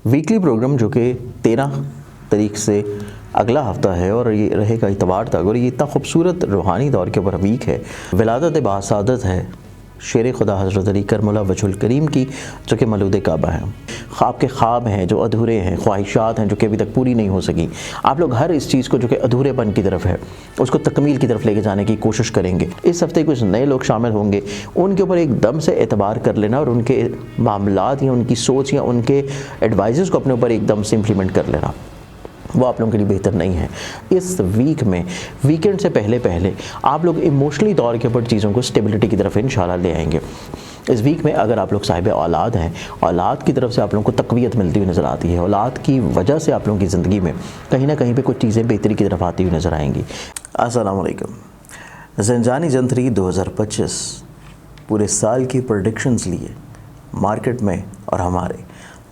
Weekly programme जो कि 13 तारीख से अगला हफ्ता है और ये रहेगा इतवार तक, और ये इतना खूबसूरत रूहानी दौर के ऊपर वीक है। विलादत बासादत है शेर खुदा हज़रत अली करमुल्ला वजहुल करीम की, जो कि मौलूद काबा है। ख्वाब के ख्वाब हैं जो अधूरे हैं, ख्वाहिशात हैं जो कि अभी तक पूरी नहीं हो सकी। आप लोग हर इस चीज़ को जो कि अधूरेपन की तरफ है उसको तकमील की तरफ लेके जाने की कोशिश करेंगे। इस हफ्ते कुछ नए लोग शामिल होंगे, उनके ऊपर एकदम से एतबार कर लेना और उनके मामलात या उनकी सोच या उनके एडवाइज़ को अपने ऊपर एकदम से इम्प्लीमेंट कर लेना, वो आप लोगों के लिए बेहतर नहीं है। इस वीक में वीकेंड से पहले आप लोग इमोशनली तौर के ऊपर चीज़ों को स्टेबिलिटी की तरफ इंशाल्लाह ले आएंगे। इस वीक में अगर आप लोग साहिब औलाद हैं, औलाद की तरफ से आप लोगों को तक़वियत मिलती हुई नज़र आती है। औलाद की वजह से आप लोगों की ज़िंदगी में कहीं ना कहीं पे कुछ चीज़ें बेहतरी की तरफ आती हुई नज़र आएंगी। अस्सलाम वालेकुम। ज़ंजानी जंतरी 2025 पूरे साल की प्रेडिक्शंस लिए मार्केट में और हमारे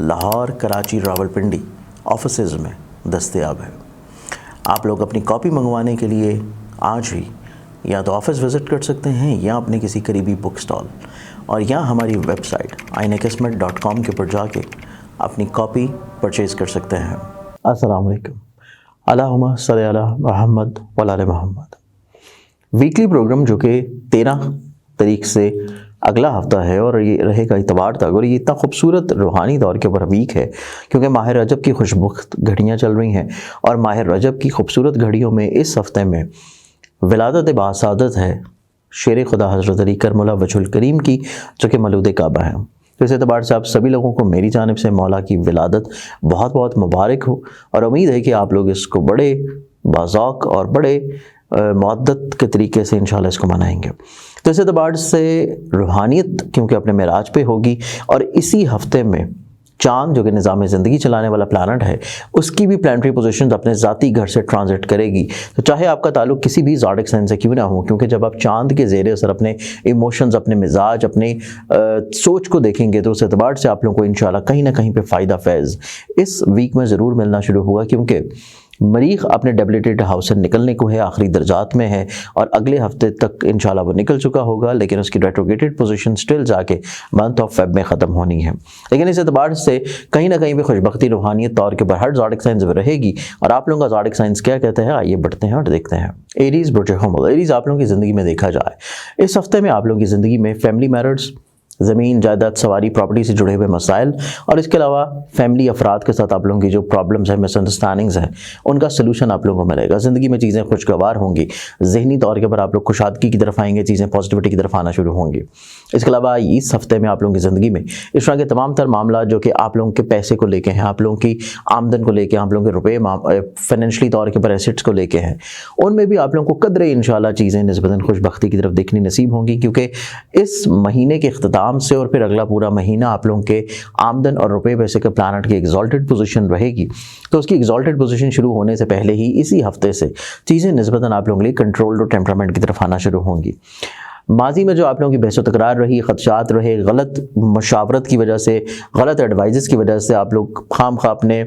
लाहौर, कराची, रावलपिंडी ऑफिसेज़ में दस्तयाब है। आप लोग अपनी कॉपी मंगवाने के लिए आज ही या तो ऑफ़िस विज़िट कर सकते हैं या अपने किसी करीबी बुक स्टॉल, और या हमारी वेबसाइट ainakismat.com के ऊपर जाके अपनी कॉपी परचेज़ कर सकते हैं। अस्सलाम वालेकुम। अल्लाहुम्मा सल्ली अला मुहम्मद व अला मुहम्मद। वीकली प्रोग्राम जो कि 13 तारीख से अगला हफ्ता है और ये रहेगा इतवार तक, और ये इतना खूबसूरत रूहानी दौर के ऊपर वीक है क्योंकि माह रजब की खुशबख्त घड़ियाँ चल रही हैं। और माह रजब की खूबसूरत घड़ियों में इस हफ्ते में विलादत बासादत है शेर खुदा हज़रत अली करमुल्ला वजहुल करीम की, जो कि मौलूद काबा है। तो इस एतबार से आप सभी लोगों को मेरी जानिब से मौला की विलादत बहुत बहुत मुबारक हो, और उम्मीद है कि आप लोग इसको बड़े बाज़ौक़ और बड़े मुद्दत के तरीके से इंशाल्लाह इसको मनाएंगे। तो इस एतबार से रूहानियत क्योंकि अपने मेराज पे होगी, और इसी हफ्ते में चाँद जो कि निज़ाम ज़िंदगी चलाने वाला प्लानट है उसकी भी प्लानिटरी पोजीशंस अपने ज़ाती घर से ट्रांजिट करेगी। तो चाहे आपका ताल्लुक किसी भी ज़ोडिक साइन से क्यों ना हो, क्योंकि जब आप चाँद के ज़ेरे असर अपने इमोशंस, अपने मिजाज, अपने सोच को देखेंगे तो उस एतबार से आप लोगों को इंशाल्लाह कहीं ना कहीं पे फ़ायदा फैज़ इस वीक में ज़रूर मिलना शुरू हुआ, क्योंकि मरीख अपने डेबिलिटेड हाउस से निकलने को है, आखिरी दर्जात में है और अगले हफ्ते तक इंशाल्लाह वो निकल चुका होगा, लेकिन उसकी रेट्रोग्रेडेड पोजीशन स्टिल जाके मंथ ऑफ फेब में ख़त्म होनी है। लेकिन इस एतबार से कहीं ना कहीं पे खुशबख्ती रूहानियत तौर के ऊपर हर ज़ोडिक साइंस में रहेगी। और आप लोगों का ज़ोडिक साइंस क्या कहते हैं, आइए बढ़ते हैं और देखते हैं। एरीज़ बुर्ज हुमल। एरीज़ आप लोगों की ज़िंदगी में देखा जाए इस हफ्ते में आप लोगों की ज़िंदगी में फैमिली मैटर्स, ज़मीन जायदाद, सवारी, प्रॉपर्टी से जुड़े हुए मसाइल, और इसके अलावा फैमिली अफराद के साथ आप लोगों की जो प्रॉब्लम्स हैं, मिसअंडरस्टैंडिंग्स हैं, उनका सलूशन आप लोगों को मिलेगा। ज़िंदगी में चीज़ें खुशगवार होंगी, जहनी तौर के ऊपर आप लोग खुशादगी की तरफ आएंगे, चीज़ें पॉजिटिविटी की तरफ आना शुरू होंगी। इसके अलावा इस हफ्ते में आप लोगों की ज़िंदगी में इस तरह के तमाम तर मामला जो कि आप लोगों के पैसे को लेके हैं, आप लोगों की आमदन को लेके, आप लोगों के रुपये फाइनेंशियली तौर के ऊपर एसेट्स को लेके हैं, उनमें भी आप लोगों को कदरे इंशाल्लाह चीज़ें निस्बतन खुशबख्ती की तरफ देखनी नसीब होंगी, क्योंकि इस महीने के अख्ताम से और फिर अगला पूरा महीना आप लोगों के आमदन और रुपए पैसे के प्लानट की एग्जॉल्टेड पोजीशन रहेगी। तो उसकी एग्जॉल्टेड पोजीशन शुरू होने से पहले ही इसी हफ्ते से चीज़ें निस्बतन आप लोगों के लिए कंट्रोल्ड और टेम्परामेंट की तरफ आना शुरू होंगी। माजी में जो आप लोगों की बहस तकरार रही, ख़दशात रहे, गलत मशावरत की वजह से, गलत एडवाइज़ की वजह से आप लोग खामखा अपने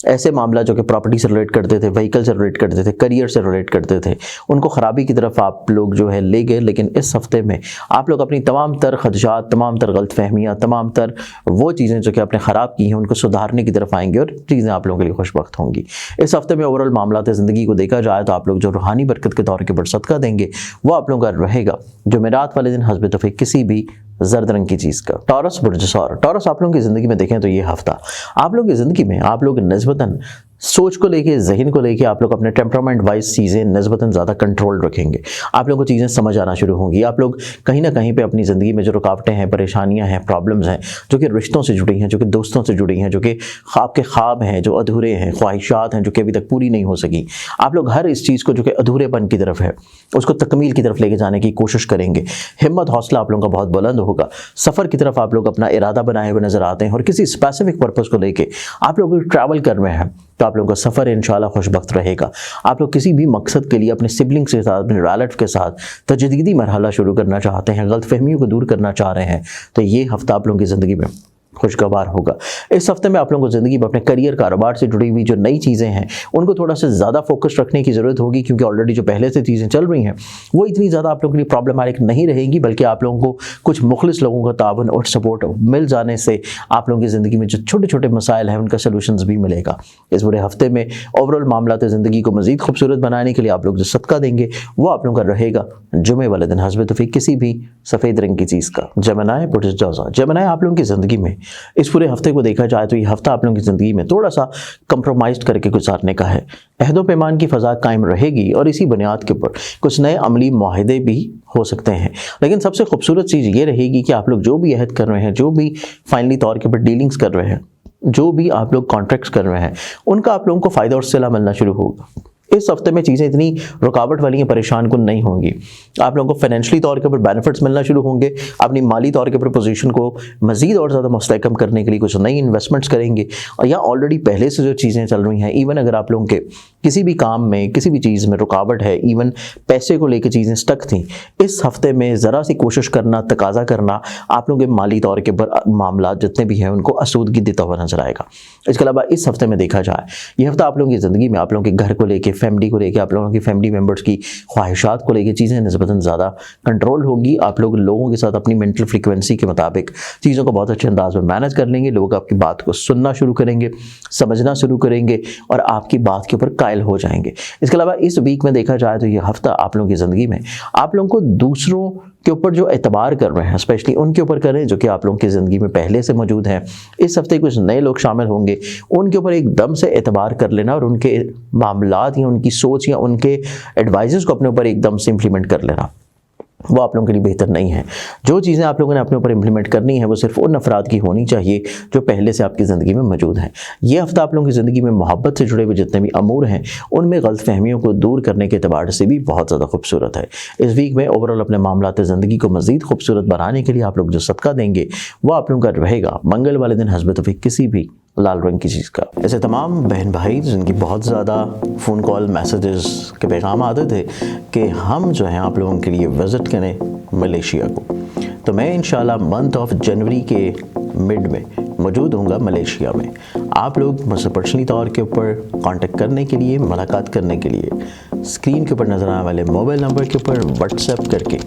ऐसे मामला जो कि प्रॉपर्टी से रिलेट करते थे, व्हीकल से रिलेट करते थे, करियर से रिलेट करते थे, उनको ख़राबी की तरफ आप लोग जो है ले गए। लेकिन इस हफ्ते में आप लोग अपनी तमाम तर खदशात, तमाम तर गलत फहमियाँ, तमाम तर वो चीज़ें जो कि आपने ख़राब की हैं उनको सुधारने की तरफ आएंगे और चीज़ें आप लोगों के लिए खुशबख्त होंगी। इस हफ्ते में ओवरऑल मामलात ज़िंदगी को देखा जाए तो आप लोग जो रूहानी बरकत के तौर के ऊपर सदका देंगे वो आप लोगों का रहेगा जुमेरात वाले दिन हस्ब तौफीक किसी भी जर्द रंग की चीज़ का। टॉरस बुर्ज सौर। टॉरस आप लोगों की ज़िंदगी में देखें तो ये हफ्ता आप लोगों की ज़िंदगी में आप लोग निस्बतन सोच को लेके, जहन को लेके आप लोग अपने टेम्परामेंट वाइज चीज़ें निस्बतन ज़्यादा कंट्रोल रखेंगे। आप लोगों को चीज़ें समझ आना शुरू होंगी। आप लोग कहीं ना कहीं पे अपनी ज़िंदगी में जो रुकावटें हैं, परेशानियां हैं, प्रॉब्लम्स हैं, जो कि रिश्तों से जुड़ी हैं, जो कि दोस्तों से जुड़ी हैं, जो कि ख्वाब के ख्वाब हैं जो अधूरे हैं, ख्वाहिशात हैं जो कि अभी तक पूरी नहीं हो सकी, आप लोग हर इस चीज़ को जो कि अधूरेपन की तरफ है उसको तकमील की तरफ लेके जाने की कोशिश करेंगे। हिम्मत, हौसला आप लोगों का बहुत बुलंद होगा। सफ़र की तरफ आप लोग अपना इरादा बनाए हुए नज़र आते हैं और किसी स्पेसिफिक पर्पज़ को लेके आप लोग ट्रैवल कर रहे हैं तो आप लोगों का सफ़र इंशाल्लाह खुशबख्त रहेगा। आप लोग किसी भी मकसद के लिए अपने सिबलिंग्स के साथ, अपने रिलेटिव के साथ तजदीदी मरहला शुरू करना चाहते हैं, गलतफहमियों को दूर करना चाह रहे हैं, तो ये हफ्ता आप लोगों की ज़िंदगी में खुशगवार होगा। इस हफ्ते में आप लोगों को ज़िंदगी में अपने करियर कारोबार से जुड़ी हुई जो नई चीज़ें हैं उनको थोड़ा सा ज़्यादा फोकस रखने की ज़रूरत होगी, क्योंकि ऑलरेडी जो पहले से चीज़ें चल रही हैं वो इतनी ज़्यादा आप लोगों के लिए प्रॉब्लमैटिक नहीं रहेंगी, बल्कि आप लोगों को कुछ मुखलिस लोगों का ताबन और सपोर्ट मिल जाने से आप लोगों की ज़िंदगी में जो छोटे छोटे मसाइल हैं उनका सोल्यूशन भी मिलेगा। इस बुरे हफ्ते में ओवरऑल मामलात ज़िंदगी को मज़ीद खूबसूरत बनाने के लिए आप लोग जो सदका देंगे वो आप लोगों का रहेगा जुमे वाले दिन हस्ब तौफीक किसी भी सफ़ेद रंग की चीज़ का। जेमिनी बुर्ज जेमिनी आप लोगों की ज़िंदगी में इस पूरे हफ्ते को देखा जाए तो ये हफ्ता आप लोगों की ज़िंदगी में थोड़ा सा कंप्रोमाइज़ करके गुजारने का है। अहदो पैमान की फ़ज़ा कायम रहेगी और इसी बुनियाद के ऊपर कुछ नए अमली मुआहदे भी हो सकते हैं। लेकिन सबसे खूबसूरत चीज़ ये रहेगी कि आप लोग जो भी अहद कर रहे हैं, जो भी फाइनली तौर के ऊपर डीलिंग्स कर रहे हैं, जो भी आप लोग कॉन्ट्रैक्ट्स कर रहे हैं, उनका आप लोगों को फ़ायदा और सिला मिलना शुरू होगा। इस हफ्ते में चीज़ें इतनी रुकावट वाली हैं, परेशान कुन नहीं होंगी। आप लोगों को फाइनेंशियली तौर के ऊपर बेनिफिट्स मिलना शुरू होंगे। अपनी माली तौर के ऊपर पोजीशन को मज़ीद और ज़्यादा मुस्तहकम करने के लिए कुछ नई इन्वेस्टमेंट्स करेंगे। और या ऑलरेडी पहले से जो चीज़ें चल रही हैं, इवन अगर आप लोगों के किसी भी काम में, किसी भी चीज़ में रुकावट है, इवन पैसे को लेकर चीज़ें स्टक थी, इस हफ्ते में ज़रा सी कोशिश करना, तकाजा करना आप लोगों के माली तौर के ऊपर मामला जितने भी हैं उनको आसूदगी देता हुआ नजर आएगा। इसके अलावा इस हफ्ते में देखा जाए, यह हफ्ता आप लोगों की ज़िंदगी में आप लोगों के घर को लेकर, फैमिली को लेकर, आप लोगों की फैमिली मेम्बर्स की ख्वाहिशात को लेकर चीज़ें निस्बतन ज़्यादा कंट्रोल होगी। आप लोग लोगों के साथ अपनी मेंटल फ्रीक्वेंसी के मुताबिक चीज़ों को बहुत अच्छे अंदाज में मैनेज कर लेंगे। लोग आपकी बात को सुनना शुरू करेंगे, समझना शुरू करेंगे और आपकी बात के ऊपर कायल हो जाएंगे। इसके अलावा इस वीक में देखा जाए तो ये हफ्ता आप लोगों की ज़िंदगी में आप लोगों को दूसरों के ऊपर जो एतबार कर रहे हैं, स्पेशली उनके ऊपर करें जो कि आप लोगों की ज़िंदगी में पहले से मौजूद हैं। इस हफ्ते कुछ नए लोग शामिल होंगे, उनके ऊपर एकदम से एतबार कर लेना और उनके मामलात या उनकी सोच या उनके एडवाइजेस को अपने ऊपर एकदम से इम्प्लीमेंट कर लेना वो आप लोगों के लिए बेहतर नहीं है। जो चीज़ें आप लोगों ने अपने ऊपर इम्प्लीमेंट करनी है वो सिर्फ उन अफराद की होनी चाहिए जो पहले से आपकी ज़िंदगी में मौजूद हैं। ये हफ्ता आप लोगों की ज़िंदगी में मोहब्बत से जुड़े हुए जितने भी अमूर हैं उनमें गलतफहमियों को दूर करने के एतबार से भी बहुत ज़्यादा खूबसूरत है। इस वीक में ओवरऑल अपने मामलात ज़िंदगी को मज़ीद खूबसूरत बनाने के लिए आप लोग जो सदका देंगे वो आप लोगों का रहेगा मंगल वाले दिन हस्ब तौफीक किसी भी लाल रंग की चीज़ का। ऐसे तमाम बहन भाई जिनकी बहुत ज़्यादा फ़ोन कॉल, मैसेजेस के पैगाम आते थे कि हम जो हैं आप लोगों के लिए विज़िट करें मलेशिया को, तो मैं इंशाल्लाह मंथ ऑफ जनवरी के मिड में मौजूद होऊंगा मलेशिया में। आप लोग मुझसे पर्सनली तौर के ऊपर कांटेक्ट करने के लिए, मुलाकात करने के लिए स्क्रीन के ऊपर नज़र आने वाले मोबाइल नंबर के ऊपर व्हाट्सएप करके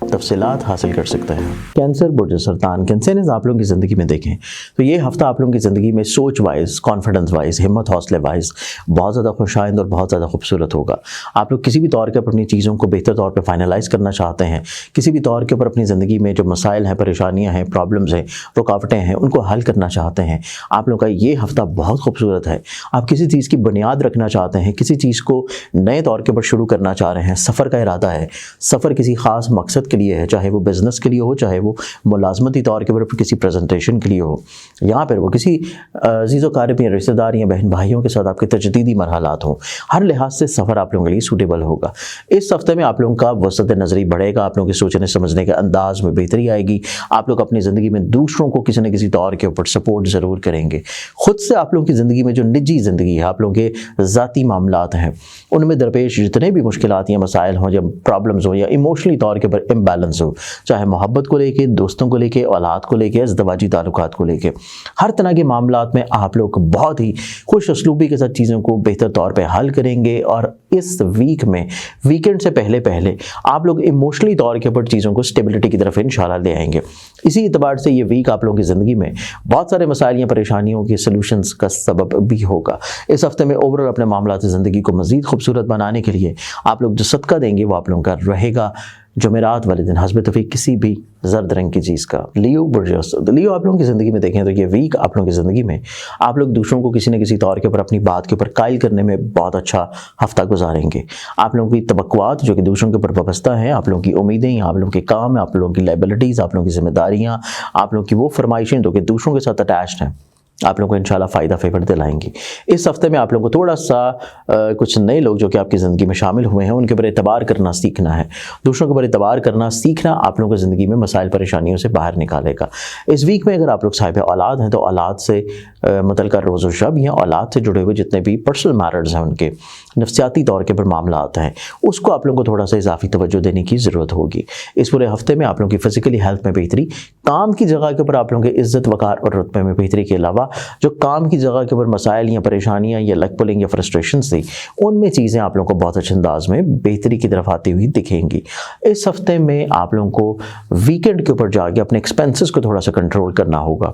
तफसीलात हासिल कर सकते हैं। कैंसर, बुर्ज सरतान, कैंसर आप लोगों की ज़िंदगी में देखें तो ये हफ्ता आप लोगों की ज़िंदगी में सोच वाइज, कॉन्फिडेंस वाइज, हिम्मत हौसले वाइज बहुत ज़्यादा खुशाइंद और बहुत ज़्यादा खूबसूरत होगा। आप लोग किसी भी तौर के ऊपर अपनी चीज़ों को बेहतर तौर पर फाइनलाइज करना चाहते हैं, किसी भी तौर के ऊपर अपनी ज़िंदगी में जो मसाइल हैं, परेशानियाँ हैं, प्रॉब्लम्स हैं, रुकावटें हैं, उनको हल करना चाहते हैं, आप लोगों का ये हफ्ता बहुत खूबसूरत है। आप किसी चीज़ की बुनियाद रखना चाहते हैं, किसी चीज़ को नए तौर के ऊपर शुरू करना चाह रहे हैं, सफ़र का इरादा है, सफ़र किसी ख़ास मकसद के लिए है, चाहे वो बिज़नेस के लिए हो, चाहे वो मुलाजमती तौर के ऊपर किसी प्रेजेंटेशन के लिए हो, यहाँ पर वो किसी अज़ीज़ क़ारिब या रिश्तेदार या बहन भाइयों के साथ आपके तजदीदी मरहलात हों, हर लिहाज से सफ़र आप लोगों के लिए सूटेबल होगा। इस हफ्ते में आप लोगों का वसत नज़री बढ़ेगा, आप लोगों के सोचने समझने के अंदाज में बेहतरी आएगी। आप लोग अपनी ज़िंदगी में दूसरों को किसी न किसी तौर के ऊपर सपोर्ट ज़रूर करेंगे। ख़ुद से आप लोगों की ज़िंदगी में जो निजी ज़िंदगी है, आप लोगों के ज़ाती मामलात हैं, उनमें दरपेश जितने भी मुश्किलात या मसाइल हों या प्रॉब्लम्स हो या इमोशनली तौर के ऊपर इम्बैलेंस हो, चाहे मोहब्बत को लेके, दोस्तों को लेके, औलाद को लेके, इज़्दिवाजी ताल्लुकात को लेके, हर तरह के मामलात में आप लोग बहुत ही खुश उसलूबी के साथ चीज़ों को बेहतर तौर पे हल करेंगे। और इस वीक में वीकेंड से पहले आप लोग इमोशनली तौर के ऊपर चीज़ों को स्टेबिलिटी की तरफ इंशाल्लाह ले आएंगे। इसी एतबार से ये वीक आप लोगों की ज़िंदगी में बहुत सारे मसाइल या परेशानियों के सलूशंस का सबब भी होगा। इस हफ्ते में ओवरऑल अपने मामलात ज़िंदगी को मज़ीद खूबसूरत बनाने के लिए आप लोग जो सदका देंगे वो आप लोगों का रहेगा जुमेरात वाले दिन हस्ब तौफीक किसी भी जर्द रंग की चीज़ का। लियो बुर्ज लियो आप लोगों की ज़िंदगी में देखें तो ये वीक आप लोगों की ज़िंदगी में आप लोग दूसरों को किसी न किसी तौर के ऊपर अपनी बात के ऊपर कायल करने में बहुत अच्छा हफ्ता गुजारेंगे। आप लोगों की तवक्कुआत जो कि दूसरों के ऊपर वाबस्ता हैं, आप लोगों की उम्मीदें, आप लोगों के काम, आप लोगों की लायबिलिटीज़, आप लोगों की जिम्मेदारियाँ, आप लोगों की वो फरमाइशें जो कि दूसरों के साथ अटैच्ड हैं, आप लोगों को इंशाल्लाह फ़ायदा फेवर दिलाएंगी। इस हफ्ते में आप लोगों को थोड़ा सा कुछ नए लोग जो कि आपकी ज़िंदगी में शामिल हुए हैं उनके ऊपर एतबार करना सीखना है। दूसरों के ऊपर एतबार करना सीखना आप लोगों को ज़िंदगी में मसाइल परेशानियों से बाहर निकालेगा। इस वीक में अगर आप लोग साहिब औलाद हैं तो औलाद से मुतल्लिक़ रोज़ व शब या औलाद से जुड़े हुए जितने भी पर्सनल मैटर्स हैं उनके नफ्सियाती तौर के ऊपर मामला आता है उसको आप लोगों को थोड़ा सा इजाफी तवज्जो देने की ज़रूरत होगी। इस पूरे हफ्ते में आप लोगों की फ़िज़िकली हेल्थ में बेहतरी, काम की जगह के ऊपर आप लोगों की इज़्ज़त वक़ार और रुतबे में बेहतरी के अलावा जो काम की जगह के ऊपर मसाइल या परेशानियां या लक पुलिंग या फ्रस्ट्रेशन थी उनमें चीज़ें आप लोगों को बहुत अच्छे अंदाज में बेहतरी की तरफ आती हुई दिखेंगी। इस हफ्ते में आप लोगों को वीकेंड के ऊपर जाके अपने एक्सपेंसेस को थोड़ा सा कंट्रोल करना होगा।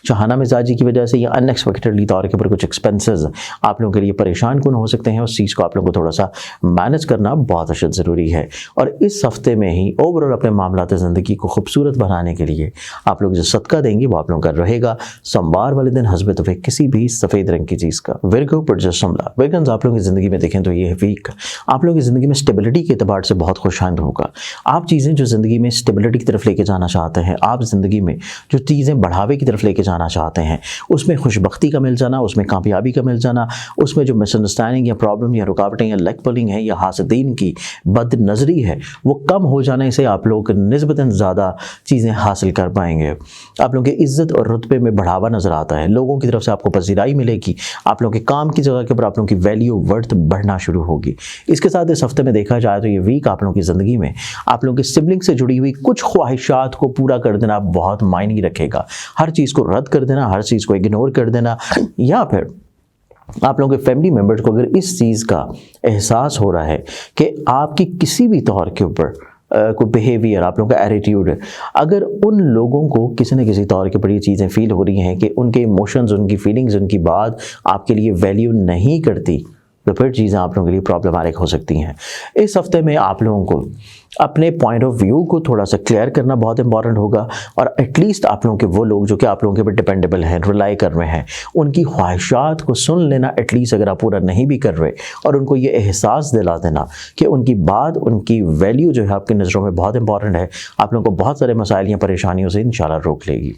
चाहाना मिजाजी की वजह से या अनएक्सपेक्टेडली तौर के ऊपर कुछ एक्सपेंसेस आप लोगों के लिए परेशान कौन हो सकते हैं, उस चीज़ को आप लोगों को थोड़ा सा मैनेज करना बहुत अशद ज़रूरी है। और इस हफ्ते में ही ओवरऑल अपने मामलात ज़िंदगी को खूबसूरत बनाने के लिए आप लोग जो सदका देंगे वो आप लोगों का रहेगा सोमवार वाले दिन हस्ब तौफीक किसी भी सफ़ेद रंग की चीज़ का। विर्गो प्रजस्मला विर्गन्स आप लोगों की ज़िंदगी में देखें तो ये वीक आप लोगों की ज़िंदगी में स्टेबिलिटी के एतबार से बहुत खुशहाल होगा। आप चीज़ें जो ज़िंदगी में स्टेबिलिटी की तरफ लेके जाना चाहते हैं, आप ज़िंदगी में जो चीज़ें बढ़ावे की तरफ लेके जाना चाहते हैं उसमें खुशबख्ती का मिल जाना, उसमें कामयाबी का मिल जाना, उसमें जो मिसअंडरस्टैंडिंग या प्रॉब्लम या रुकावटें या लक पुलिंग है या हासदीन की बद नज़री है वो कम हो जाने से आप लोग निस्बतन ज़्यादा चीज़ें हासिल कर पाएंगे। आप लोगों की इज़्ज़त और रुतबे में बढ़ावा नज़र आता है, लोगों की तरफ से आपको पजीराई मिलेगी, आप लोगों के काम की जगह के ऊपर आप लोगों की वैल्यू वर्थ बढ़ना शुरू होगी। इसके साथ इस हफ्ते में देखा जाए तो ये वीक आप लोगों की ज़िंदगी में आप लोगों के सिबलिंग से जुड़ी हुई कुछ ख्वाहिशात को पूरा कर देना बहुत मायने रखेगा। हर चीज़ को रद्द कर देना, हर चीज़ को इग्नोर कर देना, या फिर आप लोगों के फैमिली मेम्बर्स को अगर इस चीज़ का एहसास हो रहा है कि आपकी किसी भी तौर के ऊपर कोई बिहेवियर, आप लोगों का एटीट्यूड, अगर उन लोगों को किसी न किसी तौर के ऊपर ये चीज़ें फील हो रही हैं कि उनके इमोशंस, उनकी फीलिंग्स, उनकी बात आपके लिए वैल्यू नहीं करती तो फिर चीज़ें आप लोगों के लिए प्रॉब्लमैटिक हो सकती हैं। इस हफ्ते में आप लोगों को अपने पॉइंट ऑफ व्यू को थोड़ा सा क्लियर करना बहुत इंपॉर्टेंट होगा और एटलीस्ट आप लोगों के वो लोग जो कि आप लोगों के ऊपर डिपेंडेबल हैं, रिलाई कर रहे हैं, उनकी ख्वाहिशात को सुन लेना एटलीस्ट अगर आप पूरा नहीं भी कर रहे और उनको ये एहसास दिला देना कि उनकी बात, उनकी वैल्यू जो है आपकी नज़रों में बहुत इंपॉर्टेंट है, आप लोगों को बहुत सारे मसाइल या परेशानियों से इंशाल्लाह रोक लेगी।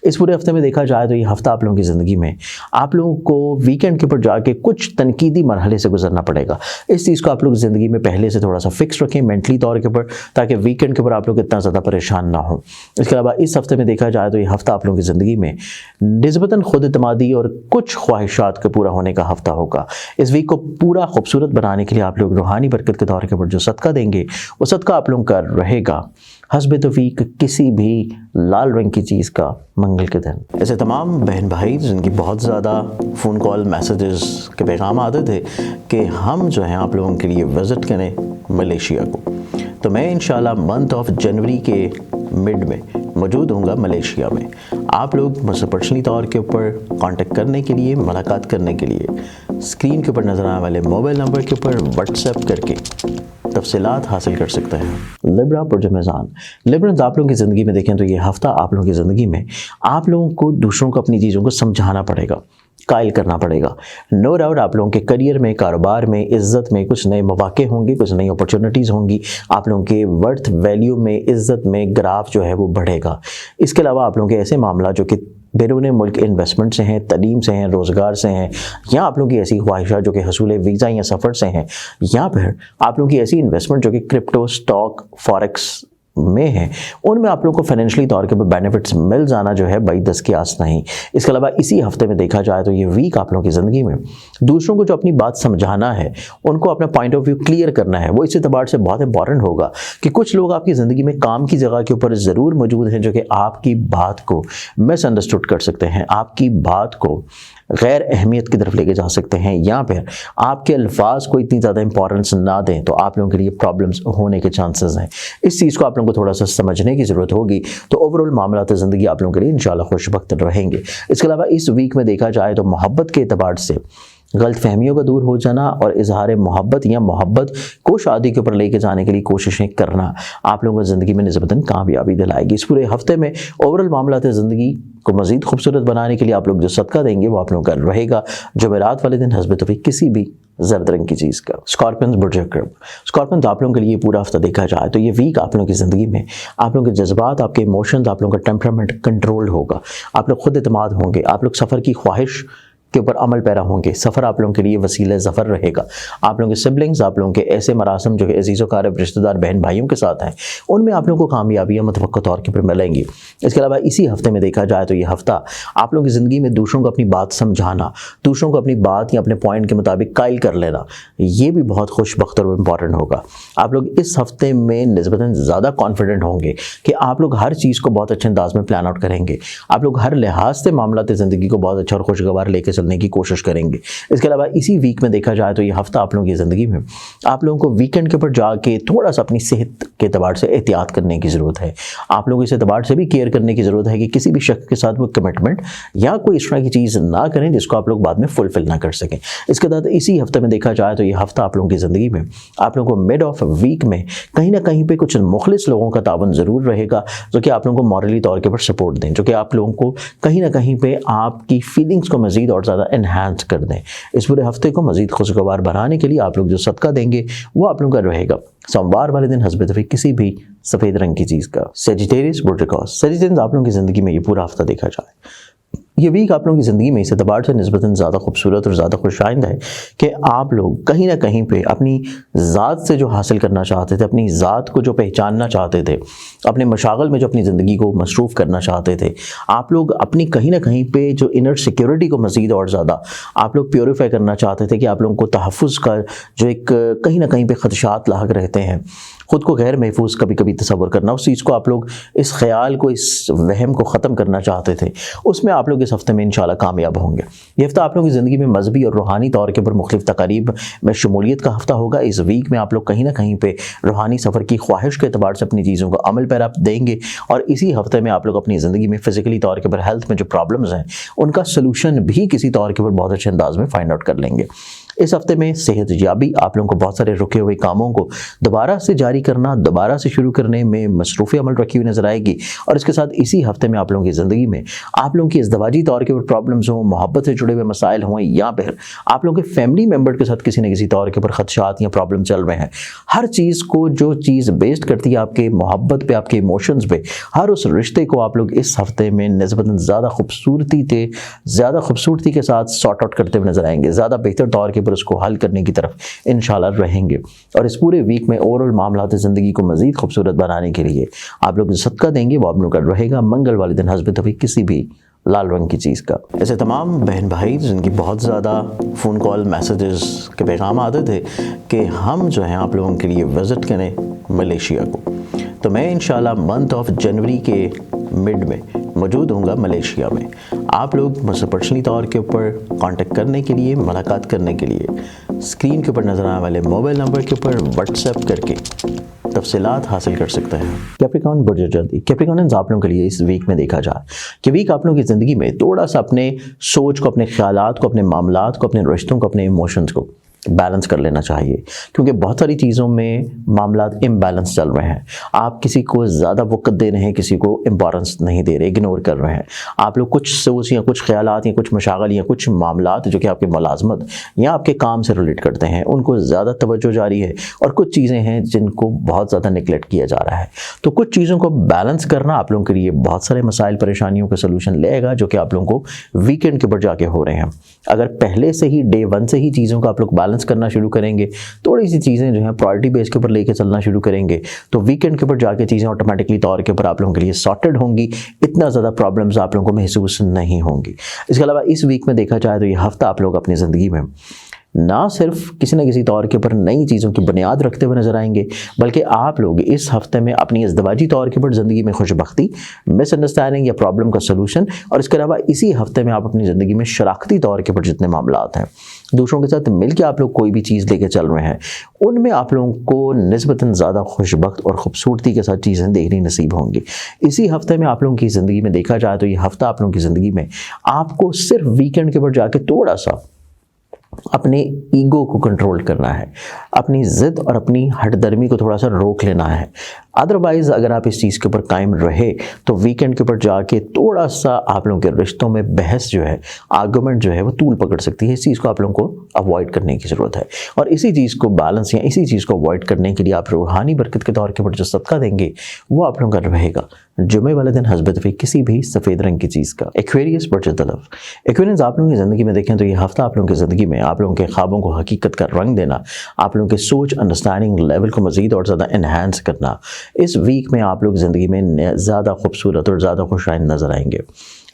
इस पूरे हफ्ते में देखा जाए तो ये हफ्ता आप लोगों की ज़िंदगी में आप लोगों को वीकेंड के ऊपर जाके कुछ तनकीदी मरहले से गुजरना पड़ेगा। इस चीज़ को आप लोग ज़िंदगी में पहले से थोड़ा सा फिक्स रखें मेंटली तौर के ऊपर, ताकि वीकेंड के ऊपर आप लोग इतना ज़्यादा परेशान ना हो। इसके अलावा इस हफ्ते में देखा जाए तो ये हफ्ता आप लोगों की ज़िंदगी में निस्बतन खुद एतमादी और कुछ ख्वाहिशात के पूरा होने का हफ्ता होगा। इस वीक को पूरा खूबसूरत बनाने के लिए आप लोग रूहानी बरकत के तौर के ऊपर जो सदका देंगे वो सदका आप लोगों का रहेगा हस्ब तौफीक किसी भी लाल रंग की चीज़ का मंगल के दिन। ऐसे तमाम बहन भाई जिनकी बहुत ज़्यादा फ़ोन कॉल मैसेजेस के पैगाम आते थे कि हम जो हैं आप लोगों के लिए विज़िट करें मलेशिया को, तो मैं इंशाल्लाह मंथ ऑफ जनवरी के मिड में मौजूद होऊंगा मलेशिया में। आप लोग मुझसे पर्सनली तौर के ऊपर कांटेक्ट करने के लिए, मुलाकात करने के लिए स्क्रीन के ऊपर नज़र आने वाले मोबाइल नंबर के ऊपर व्हाट्सएप करके तफसीलात हासिल कर सकते हैं। लिब्रा पुरजमेज़ान लिब्रन्स आप लोगों की ज़िंदगी में देखें तो ये हफ्ता आप लोगों की ज़िंदगी में आप लोगों को दूसरों को अपनी चीज़ों को समझाना पड़ेगा, कायल करना पड़ेगा। नो डाउट आप लोगों के करियर में, कारोबार में, इज़्ज़त में कुछ नए मौके होंगे, कुछ नई अपॉर्चुनिटीज़ होंगी, आप लोगों के वर्थ वैल्यू में, इज़्ज़त में ग्राफ जो है वो बढ़ेगा। इसके अलावा आप लोगों के ऐसे मामला जो कि बैरून मुल्क इन्वेस्टमेंट से हैं, तलीम से हैं, रोज़गार से हैं, या आप लोगों की ऐसी ख्वाहिशात जो कि हसूल वीज़ा या सफ़र से हैं, या फिर आप लोगों की ऐसी इन्वेस्टमेंट जो कि क्रिप्टो, स्टॉक, फॉरेक्स में है, उनमें आप लोगों को फाइनेंशियली तौर के ऊपर बेनिफिट्स मिल जाना जो है भाई 10 की आस नहीं। इसके अलावा इसी हफ्ते में देखा जाए तो ये वीक आप लोगों की ज़िंदगी में दूसरों को जो अपनी बात समझाना है, उनको अपना पॉइंट ऑफ व्यू क्लियर करना है, वो इस एतबार से बहुत इंपॉर्टेंट होगा कि कुछ लोग आपकी ज़िंदगी में काम की जगह के ऊपर ज़रूर मौजूद हैं जो कि आपकी बात को मिसअंडरस्टूड कर सकते हैं, आपकी बात को गैर अहमियत की तरफ लेके जा सकते हैं, या फिर आपके अल्फाज को इतनी ज़्यादा इंपॉर्टेंस ना दें तो आप लोगों के लिए प्रॉब्लम्स होने के चांसेस हैं। इस चीज़ को आप लोगों को थोड़ा सा समझने की ज़रूरत होगी, तो ओवरऑल मामलात ज़िंदगी आप लोगों के लिए इंशाल्लाह खुशबख्त रहेंगे। इसके अलावा इस वीक में देखा जाए तो मोहब्बत के एतबार से गलत फहमियों का दूर हो जाना और इजहार मोहब्बत या मोहब्बत को शादी के ऊपर लेके जाने के लिए कोशिशें करना आप लोगों को ज़िंदगी में निस्बतन कामयाबी दिलाएगी। इस पूरे हफ्ते में ओवरऑल मामलात ज़िंदगी को मज़ीद खूबसूरत बनाने के लिए आप लोग जो सदका देंगे वो आप लोगों का रहेगा जुमेरात वाले दिन हस्ब तौफीक किसी भी जर्द रंग की चीज़ का। स्कॉर्पियंस बुर्ज कर्ब। स्कॉर्पियंस आप लोगों के लिए पूरा हफ्ता देखा जाए तो ये वीक आप लोगों की ज़िंदगी में आप लोगों के जज्बात, आपके इमोशंस, आप लोगों का टेम्परामेंट कंट्रोल होगा। आप लोग खुद एतमाद होंगे। आप लोग सफ़र की ख्वाहिश के ऊपर अमल पैरा होंगे। सफ़र आप लोगों के लिए वसीला ज़फ़र रहेगा। आप लोगों के सिबलिंग्स, आप लोगों के ऐसे मरासम जो कि अजीज़ व रिश्तेदार बहन भाइयों के साथ हैं, उनमें आप लोगों को कामयाबियाँ मुतवक्किल तौर के ऊपर मिलेंगी। इसके अलावा इसी हफ्ते में देखा जाए तो ये हफ्ता आप लोगों की ज़िंदगी में दूसरों को अपनी बात समझाना, दूसरों को अपनी बात या अपने पॉइंट के मुताबिक कायल कर लेना, ये भी बहुत खुशबख्त और इम्पॉर्टेंट होगा। आप लोग इस हफ्ते में निस्बतन ज़्यादा कॉन्फिडेंट होंगे कि आप लोग हर चीज़ को बहुत अच्छे अंदाज में प्लान आउट करेंगे। आप लोग हर लिहाज से मामलात ज़िंदगी को बहुत अच्छा और खुशगवार लेके चलने की कोशिश करेंगे। इसके अलावा इसी वीक में देखा जाए तो ये हफ्ता आप लोगों की ज़िंदगी में आप लोगों को वीकेंड के ऊपर जाके थोड़ा सा अपनी सेहत के एतबार से एहतियात करने की ज़रूरत है। आप लोगों को इस एतबार से भी केयर करने की ज़रूरत है कि किसी भी शख्स के साथ वो कमिटमेंट या कोई इस तरह की चीज़ ना करें जिसको आप लोग बाद में फुलफिल ना कर सकें। इसके बाद इसी हफ्ते में देखा जाए तो ये हफ्ता आप लोगों की ज़िंदगी में आप लोगों को मिड ऑफ वीक में कहीं ना कहीं पे कुछ मुखलिस लोगों का तावन ज़रूर रहेगा जो कि आप लोगों को मॉरली तौर के ऊपर सपोर्ट दें, जो कि आप लोगों को कहीं ना कहीं पे आपकी फीलिंग्स को मज़ीद और ज़्यादा इन्हांस कर दें। इस पूरे हफ्ते को मज़ीद खुशगवार बनाने के लिए आप लोग जो सदका देंगे वो आप लोगों का रहेगा सोमवार वाले दिन हस्ब तफरीक किसी भी सफ़ेद रंग की चीज़ का। सेजिटेरियस बुर्टिकॉस। सेजिटेरियस आप लोगों की ज़िंदगी में ये पूरा हफ्ता देखा जाए, ये वीक आप लोगों की ज़िंदगी में इस एतबार से निस्बतन ज़्यादा खूबसूरत और ज़्यादा खुशाइंद है कि आप लोग कहीं ना कहीं पे अपनी ज़ात से जो हासिल करना चाहते थे, अपनी ज़ात को जो पहचानना चाहते थे, अपने मशागल में जो अपनी ज़िंदगी को मसरूफ़ करना चाहते थे, आप लोग अपनी कहीं ना कहीं पे जो इनर सिक्योरिटी को मज़ीद और ज़्यादा आप लोग प्योरीफाई करना चाहते थे कि आप लोगों को तहफ़्फ़ुज़ का जो एक कहीं ना कहीं पे ख़दशात लाहक रहते हैं, ख़ुद को गैर महफूज कभी कभी तस्वर करना, उस चीज़ को आप लोग इस ख्याल को, इस वहम को ख़त्म करना चाहते थे, उसमें आप लोग इस हफ्ते में इंशाल्लाह कामयाब होंगे। ये हफ्ता आप लोगों की ज़िंदगी में मजहबी और रूहानी तौर के ऊपर मुख्तलिफ तकारीब में शमूलियत का हफ्ता होगा। इस वीक में आप लोग कहीं ना कहीं पे रूहानी सफ़र की ख्वाहिश के अतबार से अपनी चीज़ों को अमल पैरा देंगे और इसी हफ्ते में आप लोग अपनी ज़िंदगी में फ़िज़िकली तौर के ऊपर हेल्थ में जो प्रॉब्लम्स हैं उनका सलूशन भी किसी तौर के ऊपर बहुत अच्छे अंदाज में फाइंड आउट कर लेंगे। इस हफ्ते में सेहत याबी आप लोगों को बहुत सारे रुके हुए कामों को दोबारा से जारी करना, दोबारा से शुरू करने में मसरूफ़ी अमल रखी हुई नजर आएगी। और इसके साथ इसी हफ्ते में आप लोगों की ज़िंदगी में आप लोगों की इज़्दिवाजी तौर के ऊपर प्रॉब्लम्स हों, मोहब्बत से जुड़े हुए मसाइल हों या फिर आप लोगों के फैमिली मेम्बर के साथ किसी न किसी तौर के ऊपर खदशात या प्रॉब्लम चल रहे हैं, हर चीज़ को जो चीज़ बेस्ड करती है आपके मोहब्बत पे, आपके इमोशंस पे, हर उस रिश्ते को आप लोग इस हफ्ते में निस्बतन ज़्यादा खूबसूरती के साथ सॉर्ट आउट करते हुए नजर आएंगे, ज़्यादा बेहतर तौर के ऊपर उसको हल करने की तरफ इंशाल्लाह रहेंगे। और इस पूरे वीक में ओवरऑल मामलात ज़िंदगी को मज़ीद खूबसूरत बनाने के लिए आप लोग जो सदका देंगे वो आप लोगों का रहेगा मंगल वाले दिन हस्ब तफरीक किसी भी लाल रंग की चीज़ का। ऐसे तमाम बहन भाई जिनकी बहुत ज़्यादा फ़ोन कॉल मैसेजेस के पैगाम आते थे कि हम जो हैं आप लोगों के लिए विज़िट करें मलेशिया को, तो मैं इंशाल्लाह मंथ ऑफ जनवरी के मिड में मौजूद होऊंगा मलेशिया में। आप लोग मुझसे पर्सनली तौर के ऊपर कांटेक्ट करने के लिए, मुलाकात करने के लिए स्क्रीन के ऊपर नज़र आने वाले मोबाइल नंबर के ऊपर व्हाट्सएप करके तफसीलात हासिल कर सकते हैं। कैप्रिकॉर्न बुर्ज जल्दी। कैप्रिकॉर्नियंस आप लोगों के लिए इस वीक में देखा जाए कि वीक आप लोगों की ज़िंदगी में थोड़ा सा अपने सोच को, अपने ख्यालात को, अपने मामलात को, अपने रिश्तों को, अपने इमोशंस को बैलेंस कर लेना चाहिए, क्योंकि बहुत सारी चीज़ों में मामलात इम्बैलेंस चल रहे हैं। आप किसी को ज़्यादा वक़्त दे रहे हैं, किसी को इम्पोर्टेंस नहीं दे रहे, इग्नोर कर रहे हैं। आप लोग कुछ सोच या कुछ ख्यालात या कुछ मशागल या कुछ मामलात जो कि आपके मुलाजमत या आपके काम से रिलेट करते हैं उनको ज़्यादा तवज्जो जारी है, और कुछ चीज़ें हैं जिनको बहुत ज़्यादा निगलेक्ट किया जा रहा है। तो कुछ चीज़ों को बैलेंस करना आप लोगों के लिए बहुत सारे मसाइल, परेशानियों का सलूशन लेगा जो कि आप लोगों को वीकेंड के ऊपर जाके हो रहे हैं। अगर पहले से ही डे 1 से ही चीज़ों को आप लोग बैलेंस करना शुरू करेंगे, थोड़ी सी चीज़ें जो हैं प्रायोरिटी बेस के ऊपर लेके चलना शुरू करेंगे, तो वीकेंड के ऊपर जाके चीज़ें ऑटोमेटिकली तौर के ऊपर आप लोगों के लिए सॉर्टेड होंगी, इतना ज़्यादा प्रॉब्लम्स आप लोगों को महसूस नहीं होंगी। इसके अलावा इस वीक में देखा जाए तो ये हफ्ता आप लोग अपनी ज़िंदगी में ना सिर्फ किसी न किसी तौर के ऊपर नई चीज़ों की बुनियाद रखते हुए नजर आएंगे, बल्कि आप लोग इस हफ्ते में अपनी इज़्दिवाजी तौर के ऊपर ज़िंदगी में खुशबख्ती, मिसअंडरस्टैंडिंग या प्रॉब्लम का सलूशन, और इसके अलावा इसी हफ्ते में आप अपनी ज़िंदगी में शराकती तौर के ऊपर जितने मामलात हैं, दूसरों के साथ मिलकर आप लोग कोई भी चीज़ लेके चल रहे हैं, उनमें आप लोगों को निस्बतन ज़्यादा खुशबख्त और ख़ूबसूरती के साथ चीज़ें देखनी नसीब होंगी। इसी हफ्ते में आप लोगों की ज़िंदगी में देखा जाए तो ये हफ्ता आप लोगों की ज़िंदगी में आपको सिर्फ वीकेंड के ऊपर जाके थोड़ा सा अपने ईगो को कंट्रोल करना है, अपनी ज़िद और अपनी हटदर्मी को थोड़ा सा रोक लेना है। अदरवाइज़ अगर आप इस चीज़ के ऊपर कायम रहे तो वीकेंड के ऊपर जाके थोड़ा सा आप लोगों के रिश्तों में बहस जो है, आर्गुमेंट जो है वो तूल पकड़ सकती है। इस चीज़ को आप लोगों को अवॉइड करने की ज़रूरत है और इसी चीज़ को बैलेंस या इसी चीज़ को अवॉइड करने के लिए आप रूहानी बरकत के तौर के ऊपर जो सदका देंगे वो आप लोगों का रहेगा जुमे वाले दिन हस्बत हुई किसी भी सफ़ेद रंग की चीज़ का। एक्वेरियस बर्ज तलफ, एक्वेरियंस आप लोगों की ज़िंदगी में देखें तो ये हफ्ता आप लोगों की ज़िंदगी में आप लोगों के ख्वाबों को हकीकत का रंग देना, आप लोगों के सोच अंडरस्टैंडिंग लेवल को मज़ीद और ज़्यादा इन्हांस करना, इस वीक में आप लोग ज़िंदगी में ज़्यादा खूबसूरत और ज़्यादा खुशहाल नज़र आएंगे।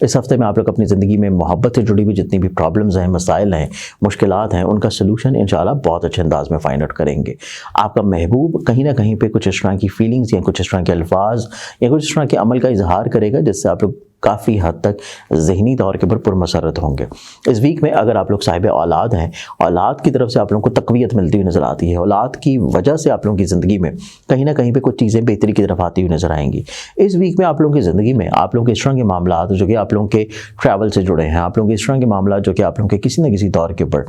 इस हफ्ते में आप लोग अपनी ज़िंदगी में मोहब्बत से जुड़ी हुई जितनी भी प्रॉब्लम्स हैं, मसाइल हैं, मुश्किलात हैं, उनका सलूशन इंशाल्लाह बहुत अच्छे अंदाज में फाइंड आउट करेंगे। आपका महबूब कहीं ना कहीं पे कुछ इस तरह की फीलिंग्स या कुछ इस तरह के अल्फाज या कुछ इस तरह के अमल का इजहार करेगा जिससे आप लोग काफ़ी हद तक ज़हनी तौर के ऊपर पुरमसरत होंगे। इस वीक में अगर आप लोग साहिब औलाद हैं, औलाद की तरफ से आप लोगों को तक़वियत मिलती हुई नज़र आती है। औलाद की वजह से आप लोगों की ज़िंदगी में कहीं ना कहीं पे कुछ चीज़ें बेहतरी की तरफ आती हुई नज़र आएंगी। इस वीक में आप लोगों की ज़िंदगी में आप लोगों के इस तरह के मामला जो कि आप लोगों के ट्रैवल से जुड़े हैं, आप लोगों के इस तरह के मामला जो कि आप लोगों के किसी न किसी तौर के ऊपर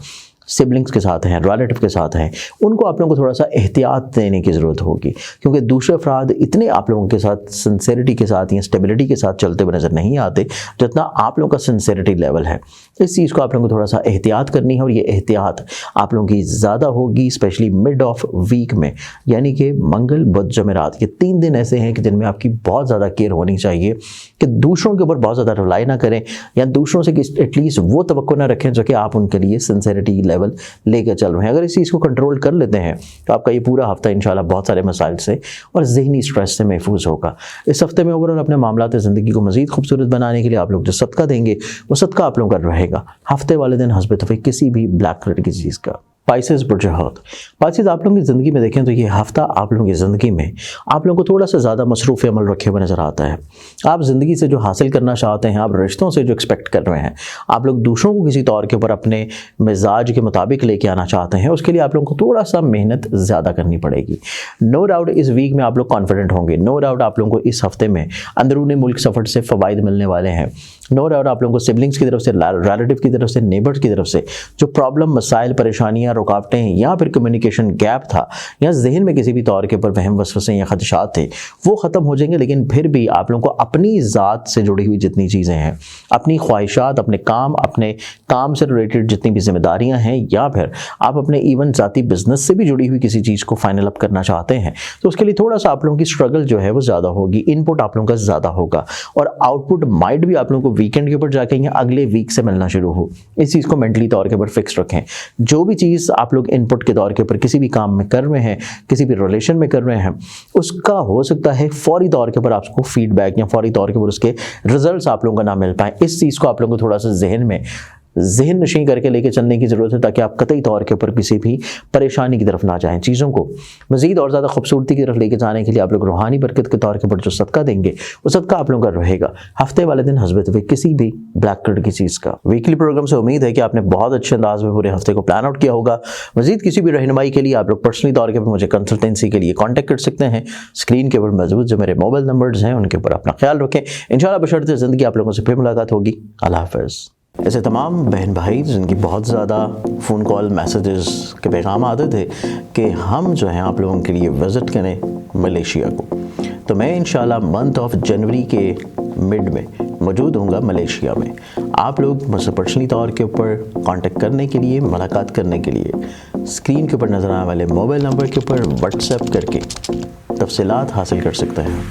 सिबलिंग्स के साथ हैं, रिलेटिव के साथ हैं, उनको आप लोगों को थोड़ा सा एहतियात देने की ज़रूरत होगी क्योंकि दूसरे अफराद इतने आप लोगों के साथ सिंसेरिटी के साथ या स्टेबिलिटी के साथ चलते हुए नज़र नहीं आते जितना आप लोगों का सिंसेरिटी लेवल है। इस चीज़ को आप लोगों को थोड़ा सा एहतियात करनी है और ये एहतियात आप लोगों की ज़्यादा होगी स्पेशली मिड ऑफ वीक में, यानी कि मंगल बुध जमेरात। ये 3 दिन ऐसे हैं कि जिनमें आपकी बहुत ज़्यादा केयर होनी चाहिए कि दूसरों के ऊपर बहुत ज़्यादा रिलाई ना करें या दूसरों से एटलीस्ट वो तवक्को ना रखें जो कि आप उनके लिए सिंसेरिटी लेवल लेकर चल रहे हैं। अगर इस चीज़ को कंट्रोल कर लेते हैं तो आपका ये पूरा हफ्ता इंशाल्लाह बहुत सारे मसाइल से और ज़हनी स्ट्रेस से महफूज होगा। इस हफ्ते में ओवरऑल अपने मामलात ज़िंदगी को मज़ीद खूबसूरत बनाने के लिए आप लोग जो सदका देंगे वो सदका आप लोगों का रहेगा हफ्ते वाले दिन हस्बत हुई किसी भी ब्लैक कलर की चीज़ का। पाइसेस बुर्जहत, पाइसेस आप लोगों की ज़िंदगी में देखें तो ये हफ्ता आप लोगों की ज़िंदगी में आप लोगों को थोड़ा सा ज़्यादा मसरूफ़ अमल रखे हुए नज़र आता है। आप ज़िंदगी से जो हासिल करना चाहते हैं, आप रिश्तों से जो एक्सपेक्ट कर रहे हैं, आप लोग दूसरों को किसी तौर के ऊपर अपने मिजाज के मुताबिक लेके आना चाहते हैं, उसके लिए आप लोगों को थोड़ा सा मेहनत ज़्यादा करनी पड़ेगी। नो डाउट इस वीक में आप लोग कॉन्फिडेंट होंगे। नो डाउट आप लोगों को इस हफ्ते में अंदरूनी मुल्क सफ़र से फ़वाइद मिलने वाले हैं। नो डाउट आप लोगों को सिबलिंग्स की तरफ से, रिलेटिव की तरफ से, नेबर्स की तरफ से जो प्रॉब्लम, मसाइल, परेशानियाँ, रुकावटें हैं या फिर कम्युनिकेशन गैप था या जहन में किसी भी तौर के ऊपर वहम वसवसे या खदशात थे वो ख़त्म हो जाएंगे। लेकिन फिर भी आप लोगों को अपनी ज़ात से जुड़ी हुई जितनी चीज़ें हैं, अपनी ख्वाहिशात, अपने काम से रिलेटेड जितनी भी जिम्मेदारियां हैं या फिर आप अपने इवन ज़ाती बिजनेस से भी जुड़ी हुई किसी चीज़ को फाइनल अप करना चाहते हैं तो उसके लिए थोड़ा सा आप लोगों की स्ट्रगल जो है वो ज़्यादा होगी, इनपुट आप लोगों का ज़्यादा होगा और आउटपुट माइट भी आप लोगों को वीकेंड के ऊपर जाके या अगले वीक से मिलना शुरू हो। इस चीज़ को मेंटली तौर के ऊपर फिक्स रखें। जो भी चीज़ आप लोग इनपुट के तौर के ऊपर किसी भी काम में कर रहे हैं, किसी भी रिलेशन में कर रहे हैं, उसका हो सकता है फौरी तौर के ऊपर आपको फीडबैक या फौरी तौर के ऊपर उसके रिजल्ट्स आप लोगों को ना मिल पाए। इस चीज़ को आप लोगों को थोड़ा सा जहन नशीं करके लेके चलने की ज़रूरत है ताकि आप कतई तौर के ऊपर किसी भी परेशानी की तरफ ना जाएं। चीज़ों को मज़ीद और ज़्यादा खूबसूरती की तरफ लेके जाने के लिए आप लोग रूहानी बरकत के तौर के ऊपर जो सदका देंगे वो सदका आप लोगों का रहेगा हफ्ते वाले दिन हस्बत हुई किसी भी ब्लैक कलर की चीज़ का। वीकली प्रोग्राम से उम्मीद है कि आपने बहुत अच्छे अंदाज में पूरे हफ्ते को प्लान आउट किया होगा। मज़ीद किसी भी रहनुमाई के लिए आप लोग पर्सनली तौर के ऊपर मुझे कंसल्टेंसी के लिए कॉन्टैक्ट कर सकते हैं। स्क्रीन के ऊपर मौजूद जो मेरे मोबाइल नंबर्स हैं उनके ऊपर अपना ख्याल रखें। इंशाल्लाह बशर्ते ज़िंदगी आप लोगों से फिर मुलाकात होगी। अल्लाह हाफ़िज़। ऐसे तमाम बहन भाई जिनकी बहुत ज़्यादा फ़ोन कॉल, मैसेजेस के पैगाम आते थे कि हम जो हैं आप लोगों के लिए विज़िट करें मलेशिया को, तो मैं इंशाल्लाह मंथ ऑफ जनवरी के मिड में मौजूद होऊंगा मलेशिया में। आप लोग मुझसे पर्सनली तौर के ऊपर कांटेक्ट करने के लिए, मुलाकात करने के लिए स्क्रीन के ऊपर नज़र आने वाले मोबाइल नंबर के ऊपर व्हाट्सएप करके तफसीलात हासिल कर सकते हैं।